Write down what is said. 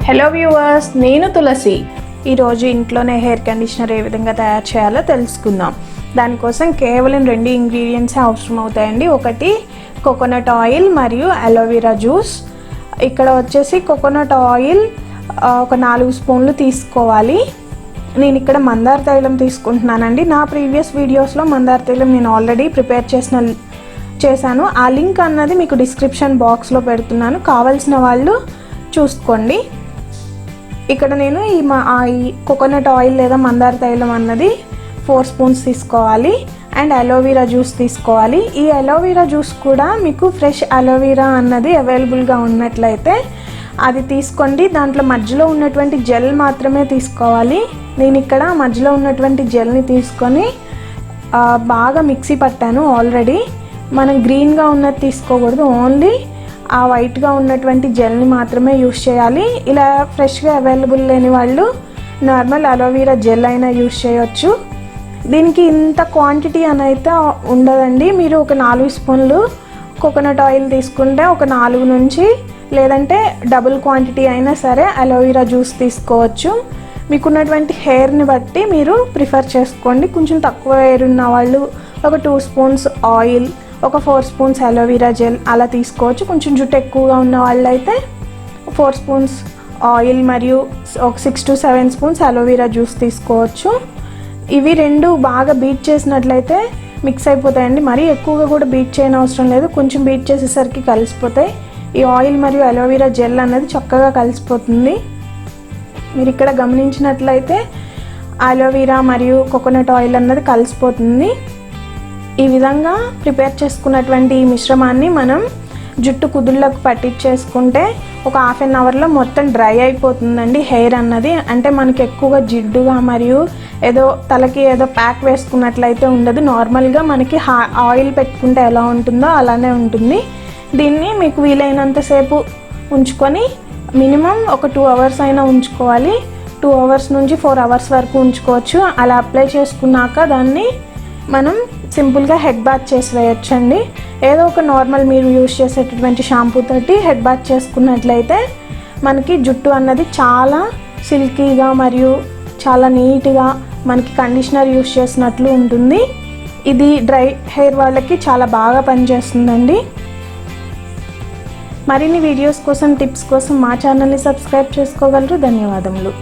Hello viewers, నేను తులసి. ఈరోజు ఇంట్లోనే హెయిర్ కండిషనర్ ఏ విధంగా తయారు చేయాలో తెలుసుకుందాం. దానికోసం కేవలం 2 ఇంగ్రీడియంట్స్ అవసరం అవుతాయండి. ఒకటి కోకోనట్ ఆయిల్ మరియు అలోవెరా జ్యూస్. ఇక్కడ వచ్చేసి కోకోనట్ ఆయిల్ ఒక 4 స్పూన్లు తీసుకోవాలి. నేను ఇక్కడ మందార తైలం తీసుకుంటున్నానండి. నా ప్రీవియస్ వీడియోస్లో మందార తైలం నేను ఆల్రెడీ ప్రిపేర్ చేశాను. ఆ లింక్ అన్నది మీకు డిస్క్రిప్షన్ బాక్స్లో పెడుతున్నాను, కావాల్సిన వాళ్ళు చూసుకోండి. ఇక్కడ నేను ఈ కోకోనట్ ఆయిల్ లేదా మందార తైలం అన్నది 4 స్పూన్స్ తీసుకోవాలి. అండ్ అలోవెరా జ్యూస్ తీసుకోవాలి. ఈ అలోవెరా జ్యూస్ కూడా మీకు ఫ్రెష్ అలోవెరా అన్నది అవైలబుల్గా ఉన్నట్లయితే అది తీసుకోండి. దాంట్లో మధ్యలో ఉన్నటువంటి జెల్ మాత్రమే తీసుకోవాలి. నేను ఇక్కడ మధ్యలో ఉన్నటువంటి జెల్ని తీసుకొని బాగా మిక్సీ పట్టాను ఆల్రెడీ. మనం గ్రీన్గా ఉన్నది తీసుకోకూడదు, ఓన్లీ ఆ వైట్గా ఉన్నటువంటి జెల్ని మాత్రమే యూస్ చేయాలి. ఇలా ఫ్రెష్గా అవైలబుల్ లేని వాళ్ళు నార్మల్ అలోవెరా జెల్ అయినా యూస్ చేయొచ్చు. దీనికి ఇంత క్వాంటిటీ అని అయితే ఉండదండి. మీరు ఒక 4 స్పూన్లు కోకోనట్ ఆయిల్ తీసుకుంటే ఒక 4 నుంచి, లేదంటే డబుల్ క్వాంటిటీ అయినా సరే అలోవెరా జ్యూస్ తీసుకోవచ్చు. మీకున్నటువంటి హెయిర్ని బట్టి మీరు ప్రిఫర్ చేసుకోండి. కొంచెం తక్కువ హెయిర్ ఉన్న వాళ్ళు ఒక 2 స్పూన్స్ ఆయిల్, ఒక 4 స్పూన్స్ అలోవెరా జెల్ అలా తీసుకోవచ్చు. కొంచెం జుట్టు ఎక్కువగా ఉన్న వాళ్ళు అయితే 4 స్పూన్స్ ఆయిల్ మరియు ఒక 6 to 7 స్పూన్స్ అలోవెరా జ్యూస్ తీసుకోవచ్చు. ఇవి 2 బాగా బీట్ చేసినట్లయితే మిక్స్ అయిపోతాయండి. మరీ ఎక్కువగా కూడా బీట్ చేయని అవసరం లేదు, కొంచెం బీట్ చేసేసరికి కలిసిపోతాయి. ఈ ఆయిల్ మరియు అలోవెరా జెల్ అన్నది చక్కగా కలిసిపోతుంది. మీరు ఇక్కడ గమనించినట్లయితే అలోవెరా మరియు కోకోనట్ ఆయిల్ అన్నది కలిసిపోతుంది. ఈ విధంగా ప్రిపేర్ చేసుకున్నటువంటి ఈ మిశ్రమాన్ని మనం జుట్టు కుదుళ్ళకు పట్టించేసుకుంటే ఒక 1/2 అవర్లో మొత్తం డ్రై అయిపోతుందండి హెయిర్ అన్నది. అంటే మనకి ఎక్కువగా జిడ్డుగా మరియు ఏదో తలకి ఏదో ప్యాక్ వేసుకున్నట్లయితే ఉండదు. నార్మల్గా మనకి ఆయిల్ పెట్టుకుంటే ఎలా ఉంటుందో అలానే ఉంటుంది. దీన్ని మీకు వీలైనంతసేపు ఉంచుకొని మినిమం ఒక 2 అవర్స్ అయినా ఉంచుకోవాలి. 2 అవర్స్ నుంచి 4 అవర్స్ వరకు ఉంచుకోవచ్చు. అలా అప్లై చేసుకున్నాక దాన్ని మనం సింపుల్గా హెడ్ బాత్ చేసి వేయొచ్చండి. ఏదో ఒక నార్మల్ మీరు యూజ్ చేసేటటువంటి షాంపూ తోటి హెడ్ బాత్ చేసుకున్నట్లయితే మనకి జుట్టు అన్నది చాలా సిల్కీగా మరియు చాలా నీట్గా మనకి కండిషనర్ యూజ్ చేసినట్లు ఉంటుంది. ఇది డ్రై హెయిర్ వాళ్ళకి చాలా బాగా పనిచేస్తుందండి. మరిన్ని వీడియోస్ కోసం, టిప్స్ కోసం మా ఛానల్ని సబ్స్క్రైబ్ చేసుకోగలరు. ధన్యవాదములు.